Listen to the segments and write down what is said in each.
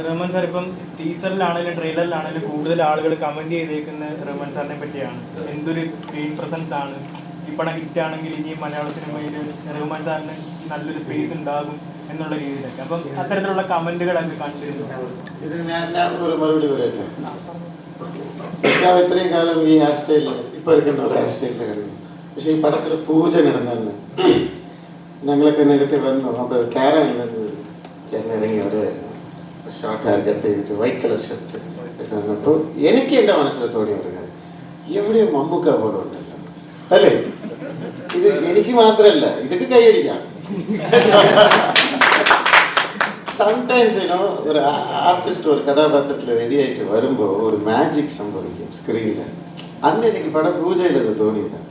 Rahman sir ഇപ്പം ടീസറിലാണെങ്കിലും ട്രെയിലറിലാണെങ്കിലും കൂടുതൽ ആളുകൾ കമന്റ് ചെയ്തേക്കുന്ന റഹ്മാൻ സാറിനെ പറ്റിയാണ്. എന്തൊരു സ്ക്രീൻ പ്രസൻസ് ആണ്, ഈ പടം ഹിറ്റാണെങ്കിൽ ഇനിയും മലയാള സിനിമയിൽ റഹ്മാൻ സാറിന് നല്ലൊരു സ്പേസ് ഉണ്ടാകും എന്നുള്ള രീതിയിലൊക്കെ. അപ്പം അത്തരത്തിലുള്ള കമന്റുകളൊക്കെ കണ്ടിരുന്നു. ഇതിന് ഞാൻ ഒരു മറുപടി പറയട്ടെ. ഞാൻ ഇത്രയും കാലം ഈ ഹെയർ സ്റ്റൈലിൽ ഇപ്പൊ എടുക്കുന്ന ഒരു ഹെയർ സ്റ്റൈലിൽ കഴിഞ്ഞു. പക്ഷെ ഈ പടത്തിൽ പൂജ നടന്നു ഞങ്ങളൊക്കെ നേരത്തെ വന്നു. അപ്പോൾ കാരനിൽ നിന്ന് ചേട്ടൻ ഇറങ്ങി വരുമായിരുന്നു. ഷോർട്ട് ഹെയർ കട്ട് ചെയ്തിട്ട് വൈറ്റ് കളർ ഷർട്ട് ഇട്ട് വന്നപ്പോൾ എനിക്ക് എൻ്റെ മനസ്സിൽ തോന്നിയ ഒരു കാര്യം, എവിടെയോ മമ്മൂക്ക പോലെ ഉണ്ടല്ലോ അല്ലേ. ഇത് എനിക്ക് മാത്രമല്ല, ഇതൊക്കെ കൈയടിക്കാം. സംടൈംസ് ഒരു ആർട്ടിസ്റ്റ് ഒരു കഥാപാത്രത്തിൽ റെഡി ആയിട്ട് വരുമ്പോൾ ഒരു മാജിക് സംഭവിക്കും സ്ക്രീനിൽ. അന്ന് എനിക്ക് പടം പൂജയിലെന്ന് തോന്നിയതാണ്.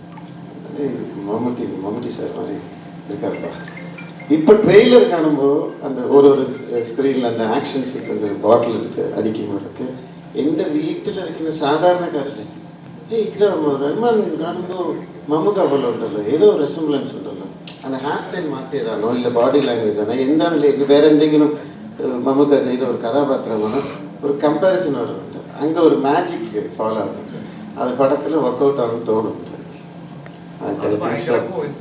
മമ്മൂട്ടി സാർ മാറി இருக்காருப்பா. இப்போ ட்ரெய்லர் കാണുമ്പോൾ அந்த ஒரு സ്ക്രീനിൽ அந்த ആക്ഷൻ സീക്വൻസ് ബോട്ടിൽ എടുത്ത് അടിക്കുമ്പോഴൊക്കെ എൻ്റെ വീട്ടിലിരിക്കുന്ന സാധാരണക്കാരല്ലേ, ഇല്ല റഹ്മാൻ കാണുമ്പോൾ മമ്മൂക്ക പോലെ ഉണ്ടല്ലോ, ഏതോ റെസംബ്ലൻസ് ഉണ്ടല്ലോ, அந்த ഹെയർ സ്റ്റൈൽ മാറ്റിയതാണോ ഇല്ല ബോഡി ലാംഗ്വേജ് ആണോ എന്താണല്ലേ, വേറെ എന്തെങ്കിലും മമ്മൂക്ക ചെയ്ത ഒരു കഥാപാത്രമാണ്, ഒരു കമ്പാരിസൺ വരുന്നുണ്ട്. അങ്ങ് ഒരു മാജിക് ഫോളോ ആവുന്നുണ്ട്. അത് പടത്തിൽ വർക്കൗട്ട് ആണെന്ന് തോന്നുന്നുണ്ട്.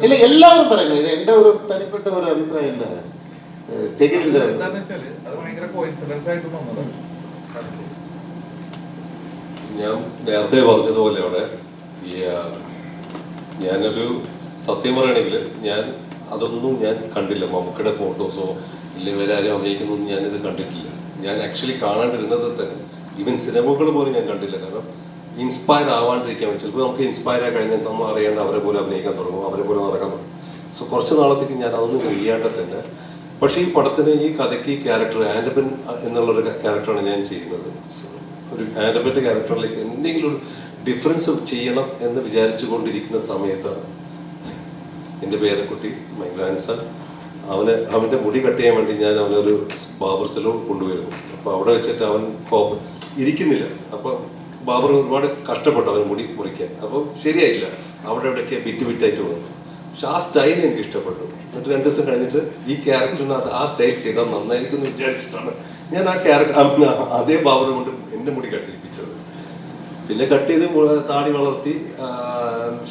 ഇല്ല, എല്ലാവരും പറയുന്നു. ഇത് എൻ്റെ ഒരു തനിപ്പെട്ട ഒരു അഭിപ്രായം ഇല്ല. ഞാൻ നേരത്തെ പറഞ്ഞതുപോലെ അവിടെ ഞാനൊരു സത്യം പറയണമെങ്കിൽ അതൊന്നും ഞാൻ കണ്ടില്ല. മമ്മൂക്കയുടെ ഫോട്ടോസോ ഇല്ലെങ്കിൽ വേറെ ആരും അഭിനയിക്കുന്നൊന്നും ഞാനിത് കണ്ടിട്ടില്ല. ഞാൻ ആക്ച്വലി കാണാണ്ടിരുന്നത് തന്നെ ഈവൻ സിനിമകൾ പോലും ഞാൻ കണ്ടില്ല. കാരണം ഇൻസ്പയർ ആവാണ്ടിരിക്കാൻ വേണ്ടി ചിലപ്പോൾ നമുക്ക് ഇൻസ്പയർ ആയി കഴിഞ്ഞാൽ നമ്മൾ അറിയാണ്ട് അവരെ പോലെ അഭിനയിക്കാൻ തുടങ്ങും, അവരെ പോലെ നടക്കാൻ തുടങ്ങും. സോ കുറച്ച് നാളത്തേക്ക് ഞാൻ അതൊന്നും ചെയ്യാണ്ട് തന്നെ. പക്ഷേ ഈ പടത്തിന് ഈ കഥയ്ക്ക് ഈ ക്യാരക്ടർ ആൻഡപ്പൻ എന്നുള്ളൊരു ക്യാരക്ടറാണ് ഞാൻ ചെയ്യുന്നത്. ഒരു ആൻഡപ്പൻ്റെ ക്യാരക്ടറിലേക്ക് എന്തെങ്കിലും ഒരു ഡിഫറൻസ് ചെയ്യണം എന്ന് വിചാരിച്ചു കൊണ്ടിരിക്കുന്ന സമയത്താണ് എൻ്റെ പേരക്കുട്ടി മൈ ഗ്രാൻഡ് സൺ അവൻ്റെ മുടി കട്ട് ചെയ്യാൻ വേണ്ടി ഞാൻ അവനൊരു ബാർബർ സലൂൺ കൊണ്ടുവരുന്നു. അപ്പോൾ അവിടെ വെച്ചിട്ട് അവൻ ഇരിക്കുന്നില്ല. അപ്പോൾ ബാബർ ഒരുപാട് കഷ്ടപ്പെട്ടു അവന് മുടി മുറിക്കാൻ. അപ്പോൾ ശരിയായില്ല, അവിടെ എവിടെയൊക്കെ ബിറ്റായിട്ട് വന്നു. പക്ഷെ ആ സ്റ്റൈൽ എനിക്ക് ഇഷ്ടപ്പെട്ടു. എന്നിട്ട് 2 ദിവസം കഴിഞ്ഞിട്ട് ഈ ക്യാരക്ടറിനകത്ത് ആ സ്റ്റൈൽ ചെയ്താൽ നന്നായിരിക്കും എന്ന് വിചാരിച്ചിട്ടാണ് ഞാൻ ആ ക്യാരക്ടർ അതേ ബാബർ കൊണ്ട് എൻ്റെ മുടി കട്ടിപ്പിച്ചത്. പിന്നെ കട്ട് ചെയ്ത് താടി വളർത്തി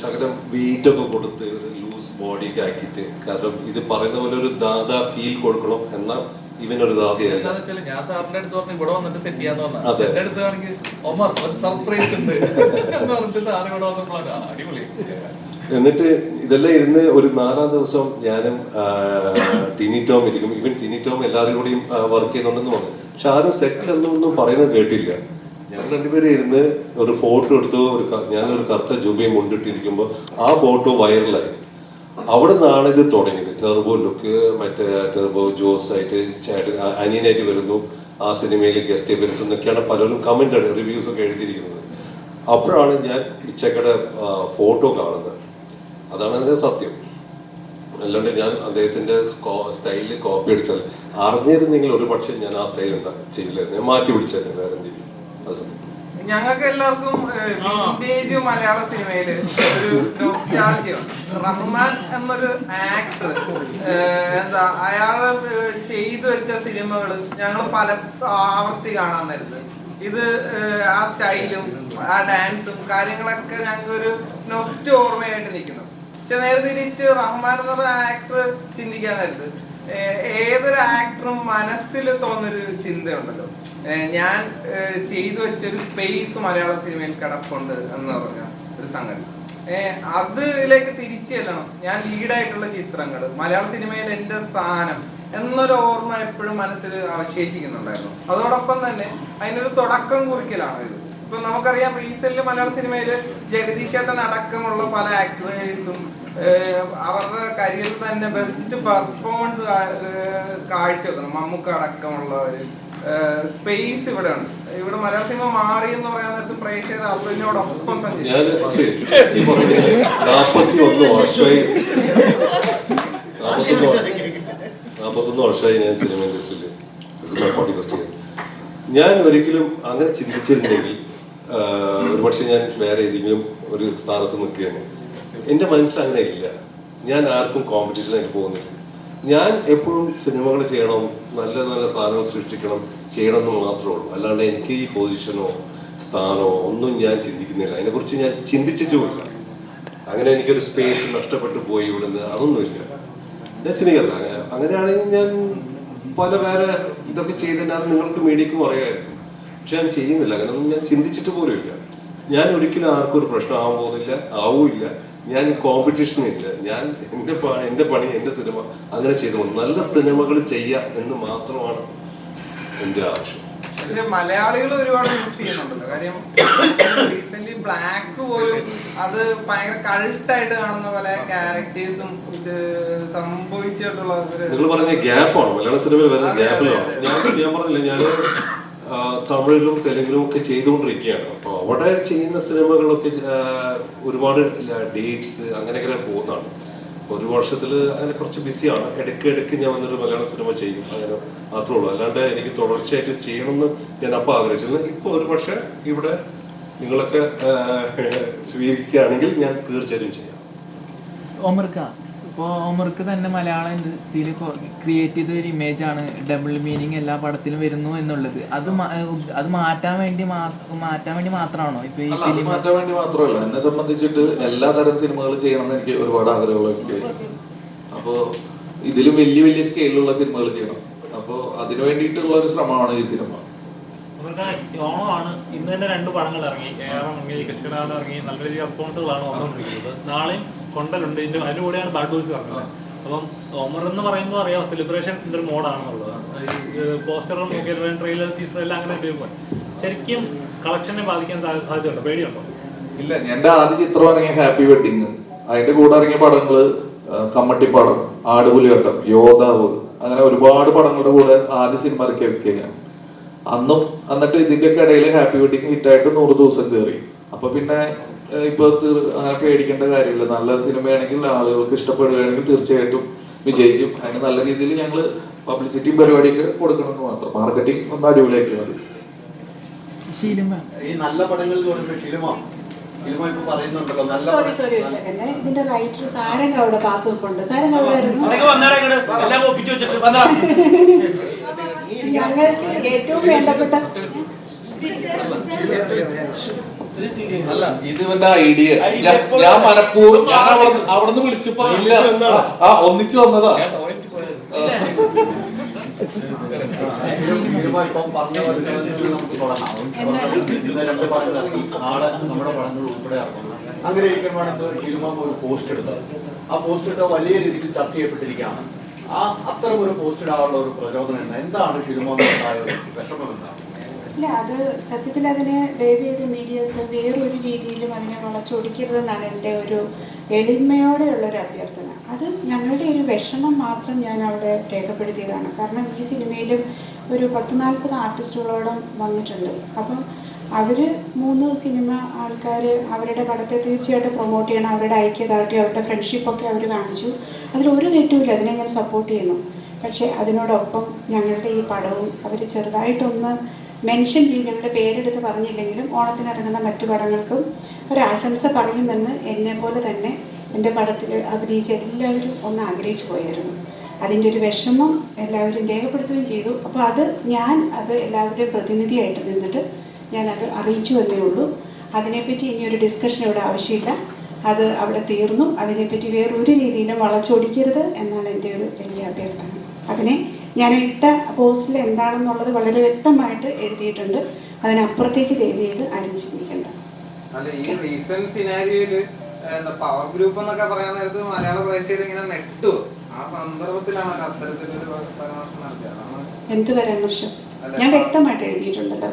ശകലം വെയിറ്റൊക്കെ കൊടുത്ത് ലൂസ് ബോഡിയൊക്കെ ആക്കിയിട്ട്. കാരണം ഇത് പറയുന്ന പോലെ ഒരു ദാദാ ഫീൽ കൊടുക്കണം എന്നാൽ ഇവനൊരു ദാദിയല്ല. ഞാൻ സാറിന്റെ അടുത്ത് പറഞ്ഞു ഇവിടെ വന്നിട്ട് സെറ്റ് ചെയ്യാന്ന് പറഞ്ഞു. എന്റെ അടുത്താണെങ്കിൽ ഒമർ ഒരു സർപ്രൈസ് ഉണ്ട് എന്ന് പറഞ്ഞിട്ട് സാറ് ഇവിടെ വന്നപ്പോഴാണ് അടിപൊളി. എന്നിട്ട് ഇതെല്ലാം ഇരുന്ന് ഒരു 4-ാം ദിവസം ഞാനും ടിനി ടോം ഇരിക്കും. ഇവൻ ടിനി ടോം എല്ലാവരും കൂടിയും വർക്ക് ചെയ്യുന്നുണ്ടെന്ന് പറഞ്ഞു. പക്ഷെ ആരും സെറ്റിലൊന്നും പറയുന്നത് കേട്ടില്ല. ഞങ്ങൾ രണ്ടുപേരും ഇരുന്ന് ഒരു ഫോട്ടോ എടുത്തു. ഞാനൊരു കറുത്ത ജുബയും മുണ്ടിട്ടിരിക്കുമ്പോൾ ആ ഫോട്ടോ വൈറലായി. അവിടെ നിന്നാണ് ഇത് തുടങ്ങിയത്. ടെർബോ ലുക്ക്, മറ്റേ ടെർബോ ജോസ് ആയിട്ട് ചേട്ടൻ അനിയനായിട്ട് വരുന്നു, ആ സിനിമയിൽ ഗസ്റ്റ് അപ്പിയറൻസ് എന്നൊക്കെയാണ് പലരും കമന്റ് റിവ്യൂസ് ഒക്കെ എഴുതിയിരിക്കുന്നത്. അപ്പോഴാണ് ഞാൻ ഇച്ചക്കയുടെ ഫോട്ടോ കാണുന്നത്. അതാണ് അതിന്റെ സത്യം. അല്ലാണ്ട് ഞാൻ അദ്ദേഹത്തിന്റെ സ്റ്റൈലിൽ കോപ്പി അടിച്ചാൽ അറിഞ്ഞിരുന്നെങ്കിൽ ഒരു പക്ഷേ ഞാൻ ആ സ്റ്റൈൽ ചെയ്യില്ലായിരുന്നു, ഞാൻ മാറ്റി പിടിച്ചായിരുന്നു വേറെ എന്തെങ്കിലും. അത് സത്യം. ഞങ്ങൾക്ക് എല്ലാവർക്കും വിന്റേജ് മലയാള സിനിമയില് ഒരു നൊസ്റ്റാൾജിയ. റഹ്മാൻ എന്നൊരു ആക്ടർ എന്താ അയാള് ചെയ്തു വെച്ച സിനിമകള് ഞങ്ങൾ പല ആവർത്തി കാണാൻ തരുന്നത്. ഇത് ആ സ്റ്റൈലും ആ ഡാൻസും കാര്യങ്ങളൊക്കെ ഞങ്ങൾക്ക് ഒരു നൊസ്റ്റ് ഓർമ്മയായിട്ട് നിൽക്കുന്നു. പക്ഷെ നേരെ തിരിച്ച് റഹ്മാൻ എന്നൊരു ആക്ടർ ചിന്തിക്കാൻ നേരത്ത് ഏതൊരു ആക്ടറും മനസ്സിൽ തോന്നുന്നൊരു ചിന്തയുണ്ടല്ലോ, ഞാൻ ചെയ്തു വെച്ചൊരു സ്പേസ് മലയാള സിനിമയിൽ കിടപ്പുണ്ട് എന്ന് പറഞ്ഞ ഒരു സംഗതി. അതിലേക്ക് തിരിച്ചു ചെല്ലണം. ഞാൻ ലീഡായിട്ടുള്ള ചിത്രങ്ങൾ, മലയാള സിനിമയിൽ എൻ്റെ സ്ഥാനം എന്നൊരു ഓർമ്മ എപ്പോഴും മനസ്സിൽ അവശേഷിക്കുന്നുണ്ടായിരുന്നു. അതോടൊപ്പം തന്നെ അതിനൊരു തുടക്കം കുറിക്കലാണ് ഇത്. ഇപ്പൊ നമുക്കറിയാം റീസെന്റ് മലയാള സിനിമയിൽ ജഗദീഷ് ചേട്ടൻ അടക്കമുള്ള പല ആക്ടേഴ്സും അവരുടെ കരിയറിൽ തന്നെ ബെസ്റ്റ് പെർഫോമൻസ് കാഴ്ചവെക്കണം. മമ്മൂക്ക അടക്കമുള്ളവര് സ്പേസ് ഇവിടെ ഉണ്ട്. ഇവിടെ മലയാള സിനിമ മാറി എന്ന് പറയാൻ നേരത്ത് പ്രേക്ഷകർ അതിനോടൊപ്പം ഞാൻ 41 വർഷമായി ഞാൻ സിനിമ ഇൻഡസ്ട്രിയിൽ. ഞാൻ ഒരിക്കലും അങ്ങനെ ചിന്തിച്ചിരുന്നെങ്കിൽ ഒരുപക്ഷെ ഞാൻ വേറെ ഏതെങ്കിലും ഒരു സ്ഥാനത്ത് നിൽക്കുകയാണ്. എൻ്റെ മനസ്സിൽ അങ്ങനെ ഇല്ല. ഞാൻ ആർക്കും കോമ്പറ്റീഷനായിട്ട് പോകുന്നില്ല. ഞാൻ എപ്പോഴും സിനിമകൾ ചെയ്യണം, നല്ല നല്ല സാധനങ്ങൾ സൃഷ്ടിക്കണം, ചെയ്യണം എന്ന് മാത്രമേ ഉള്ളൂ. അല്ലാണ്ട് എനിക്ക് ഈ പൊസിഷനോ സ്ഥാനമോ ഒന്നും ഞാൻ ചിന്തിക്കുന്നില്ല. അതിനെക്കുറിച്ച് ഞാൻ ചിന്തിച്ചിട്ടുമില്ല. അങ്ങനെ എനിക്കൊരു സ്പേസ് നഷ്ടപ്പെട്ടു പോയി ഇവിടുന്ന് അതൊന്നുമില്ല. ഞാൻ ചിന്തിക്കല്ല. അങ്ങനെയാണെങ്കിൽ ഞാൻ പല വേറെ ഇതൊക്കെ ചെയ്തതിനാൽ നിങ്ങൾക്ക് മീഡിയക്കും അറിയാമായിരുന്നു. പക്ഷെ ഞാൻ ചെയ്യുന്നില്ല. അങ്ങനെയൊന്നും ഞാൻ ചിന്തിച്ചിട്ട് പോലും ഇല്ല. ഞാൻ ഒരിക്കലും ആർക്കും ഒരു പ്രശ്നമാകാൻ പോകുന്നില്ല, ആവില്ല. ഞാൻ കോമ്പറ്റീഷനില്ല. ഞാൻ എൻ്റെ പണി എൻ്റെ സിനിമ അങ്ങനെ ചെയ്തു പോകും. നല്ല സിനിമകൾ ചെയ്യുക എന്ന് മാത്രമാണ് എൻ്റെ ആവശ്യം. പക്ഷെ മലയാളികൾ ഒരുപാട് യൂസ് ചെയ്യുന്നുണ്ടല്ലോ. കാര്യം റീസെന്റ് ബ്ലാക്ക് പോലും അത് ഭയങ്കര കൾട്ടായിട്ട് കാണുന്ന പല ക്യാരക്ടേഴ്സും ഇത് സംഭവിച്ചിട്ടുള്ള. നിങ്ങൾ പറഞ്ഞ ഗ്യാപ്പാണ് മലയാള സിനിമയിൽ വരുന്ന ഗ്യാപ്പിലാണ്. ഞാൻ പറഞ്ഞില്ല, ഞാൻ തമിഴിലും തെലുങ്കിലും ഒക്കെ ചെയ്തുകൊണ്ടിരിക്കുകയാണ്. അപ്പോൾ അവിടെ ചെയ്യുന്ന സിനിമകളൊക്കെ ഒരുപാട് ഡേറ്റ്സ് അങ്ങനെയൊക്കെ പോകുന്നതാണ്. ഒരു വർഷത്തിൽ അങ്ങനെ കുറച്ച് ബിസിയാണ്. ഇടയ്ക്ക് ഞാൻ വന്നൊരു മലയാള സിനിമ ചെയ്യും, അങ്ങനെ മാത്രമേ ഉള്ളൂ. അല്ലാണ്ട് എനിക്ക് തുടർച്ചയായിട്ട് ചെയ്യണമെന്ന് ഞാൻ അപ്പോൾ ആഗ്രഹിച്ചിരുന്നു. ഇപ്പോൾ ഒരു പക്ഷേ ഇവിടെ നിങ്ങളൊക്കെ സ്വീകരിക്കുകയാണെങ്കിൽ ഞാൻ തീർച്ചയായിട്ടും ചെയ്യാം. ഇപ്പോൾ ഒമർക്ക് തന്നെ മലയാളം ഇൻഡസ്ട്രിയിൽ ക്രിയേറ്റ് ചെയ്ത ഒരു ഇമേജാണ് ഡബിൾ മീനിങ് എല്ലാ പടത്തിലും വരുന്നു എന്നുള്ളത്. അത് മാറ്റാൻ വേണ്ടി മാത്രമാണോ ഇപ്പൊ ഈ ഫിലിം? മാറ്റാൻ വേണ്ടി മാത്രമല്ല, എന്നെ സംബന്ധിച്ചിട്ട് എല്ലാ തരം സിനിമകൾ ചെയ്യണമെന്ന് എനിക്ക് ഒരുപാട് ആഗ്രഹമുള്ള വ്യക്തിയായിരുന്നു. അപ്പോൾ ഇതിലും വലിയ വലിയ സ്കെയിലുള്ള സിനിമകൾ ചെയ്യണം. അപ്പോൾ അതിനു വേണ്ടിയിട്ടുള്ള ഒരു ശ്രമമാണ് ഈ സിനിമ. ഓണമാണ്. ഇന്ന് തന്നെ 2 പടങ്ങൾ ഇറങ്ങി, ഇറങ്ങി, കൃഷ്ണനാഥ് ഇറങ്ങി. നല്ല രീതിയിൽ റെസ്പോൺസുകളാണ് വന്നുകൊണ്ടിരിക്കുന്നത്. നാളെയും കൊണ്ടലുണ്ട്. അതിന്റെ കൂടെയാണ് ബാഡ് ബോയ്സ് ഇറങ്ങുന്നത്. അപ്പം ഒമർ എന്ന് പറയുമ്പോൾ അറിയാം സെലിബ്രേഷൻ ഒരു മോഡാണെന്നുള്ളത്. പോസ്റ്ററും നോക്കിയാൽ ട്രെയിലർ ടീസർ എല്ലാം അങ്ങനെ ഉപയോഗിക്കും. ശരിക്കും കളക്ഷനെ ബാധിക്കാൻ സാധ്യതയുണ്ടോ? പേടിയുണ്ടോ? ഇല്ല, എന്റെ ആദ്യ ചിത്രം ഇറങ്ങിയ ഹാപ്പി വെഡിങ്, അതിന്റെ കൂടെ ഇറങ്ങിയ പടങ്ങള് കമ്മട്ടിപ്പാടം, ആടുപുലിവട്ടം, യോദ്ധാവ്, അങ്ങനെ ഒരുപാട് പടങ്ങളുടെ കൂടെ ആദ്യ സിനിമ ഇറക്കിയ വ്യക്തിയാണ്. എന്നിട്ട് ഇതിന്റെയൊക്കെ ഇടയിൽ ഹാപ്പി വെഡിങ് ഹിറ്റായിട്ട് 100 ദിവസം കയറി. അപ്പൊ പിന്നെ ഇപ്പൊ അങ്ങനെ പേടിക്കേണ്ട കാര്യമില്ല. നല്ല സിനിമയാണെങ്കിൽ ആളുകൾക്ക് ഇഷ്ടപ്പെടുകയാണെങ്കിൽ തീർച്ചയായിട്ടും വിജയിക്കും. അതിന് നല്ല രീതിയിൽ ഞങ്ങൾ പബ്ലിസിറ്റിയും പരിപാടിയൊക്കെ കൊടുക്കണമെന്ന് മാത്രം. മാർക്കറ്റിംഗ് ഒന്ന് അടിപൊളിയാക്കിയാൽ മതി. ഈ നല്ല പടങ്ങളിൽ ഇപ്പൊ പറയുന്നുണ്ടല്ലോ നല്ല ഇതിന്റെ റൈറ്റർ സാരംഗ അവിടെ കാത്തു വെപ്പുണ്ട്. സാരംഗ ഞങ്ങൾക്ക് ഏറ്റവും വേണ്ടപ്പെട്ട അല്ല, ഇത് ഇവന്റെ ഐഡിയ. ഞാൻ മനഃപൂർവ്വം ഞാൻ അവിടുന്ന് വിളിച്ചപ്പോ ഇല്ല, ഒന്നിച്ചു വന്നതാ. ഇപ്പം പറഞ്ഞ നമുക്ക് തുടങ്ങാം. 2 പടങ്ങൾ ഇറങ്ങി, നാളെ നമ്മുടെ പടങ്ങൾ ഉൾപ്പെടെ ഇറങ്ങുന്നു. അങ്ങനെ ഇരിക്കുമ്പോഴാണ് ഷിലുമ ഒരു പോസ്റ്റ് എടുത്തത്. ആ പോസ്റ്റ് എടുത്ത വലിയ രീതിയിൽ ചർച്ച ചെയ്യപ്പെട്ടിരിക്കുകയാണ്. അത്തരം ഒരു പോസ്റ്റ് ഇടാനുള്ള ഒരു പ്രചോദനം എന്താണ്? ഷിലുമണ്ടായ ഒരു വിഷമം എന്താണ്? ഇല്ല, അത് സത്യത്തിൽ അതിനെ ദയവേത് മീഡിയസ് വേറൊരു രീതിയിലും അതിനെ വളച്ചൊടിക്കരുതെന്നാണ് എൻ്റെ ഒരു എളിമയോടെയുള്ളൊരു അഭ്യർത്ഥന. അത് ഞങ്ങളുടെ ഒരു വിഷമം മാത്രം ഞാൻ അവിടെ രേഖപ്പെടുത്തിയതാണ്. കാരണം ഈ സിനിമയിലും ഒരു 10-40 ആർട്ടിസ്റ്റുകളോളം വന്നിട്ടുണ്ട്. അപ്പം അവർ 3 സിനിമ ആൾക്കാർ അവരുടെ പടത്തെ തീർച്ചയായിട്ടും പ്രൊമോട്ട് ചെയ്യണം. അവരുടെ ഐക്യദാർഢ്യം, അവരുടെ ഫ്രണ്ട്ഷിപ്പൊക്കെ അവർ കാണിച്ചു. അതിലൊരു തെറ്റുമില്ല, അതിനെ ഞാൻ സപ്പോർട്ട് ചെയ്യുന്നു. പക്ഷേ അതിനോടൊപ്പം ഞങ്ങളുടെ ഈ പടവും അവർ ചെറുതായിട്ടൊന്ന് മെൻഷൻ ചെയ്യും. ഞങ്ങളുടെ പേരെടുത്ത് പറഞ്ഞില്ലെങ്കിലും ഓണത്തിനിറങ്ങുന്ന മറ്റു പടങ്ങൾക്കും ഒരാശംസ പറയുമെന്ന് എന്നെപ്പോലെ തന്നെ എൻ്റെ പടത്തിൽ അഭിനയിച്ച എല്ലാവരും ഒന്ന് ആഗ്രഹിച്ചു പോയായിരുന്നു. അതിൻ്റെ ഒരു വിഷമം എല്ലാവരും രേഖപ്പെടുത്തുകയും ചെയ്തു. അപ്പോൾ അത് എല്ലാവരുടെയും പ്രതിനിധിയായിട്ട് നിന്നിട്ട് ഞാനത് അറിയിച്ചു എന്നേ ഉള്ളൂ. അതിനെപ്പറ്റി ഇനി ഒരു ഡിസ്കഷൻ ഇവിടെ ആവശ്യമില്ല. അത് അവിടെ തീർന്നു. അതിനെപ്പറ്റി വേറൊരു രീതിയിലും വളച്ചൊടിക്കരുത് എന്നാണ് എൻ്റെ ഒരു വലിയ അഭ്യർത്ഥന. അതിനെ ഞാൻ ഇട്ട പോസ്റ്റിൽ എന്താണെന്നുള്ളത് വളരെ വ്യക്തമായിട്ട് എഴുതിയിട്ടുണ്ട്. അതിനപ്പുറത്തേക്ക് ദേവിയിൽ ആരും ചിന്തിക്കണ്ട. അല്ല, ഈ റീസെന്റ് സിനാരിയോയില് പവർ ഗ്രൂപ്പ് എന്നൊക്കെ പറയാൻ നേരത്ത് മലയാള പ്രേക്ഷകർ ഇങ്ങനെ നെട്ടു. ആ സന്ദർഭത്തിലാണ് അത്തരത്തിലൊരു പരാമർശം നടത്തിയത്. എന്ത് പരാമർശം? ഞാൻ വ്യക്തമായിട്ട് എഴുതിയിട്ടുണ്ടല്ലോ.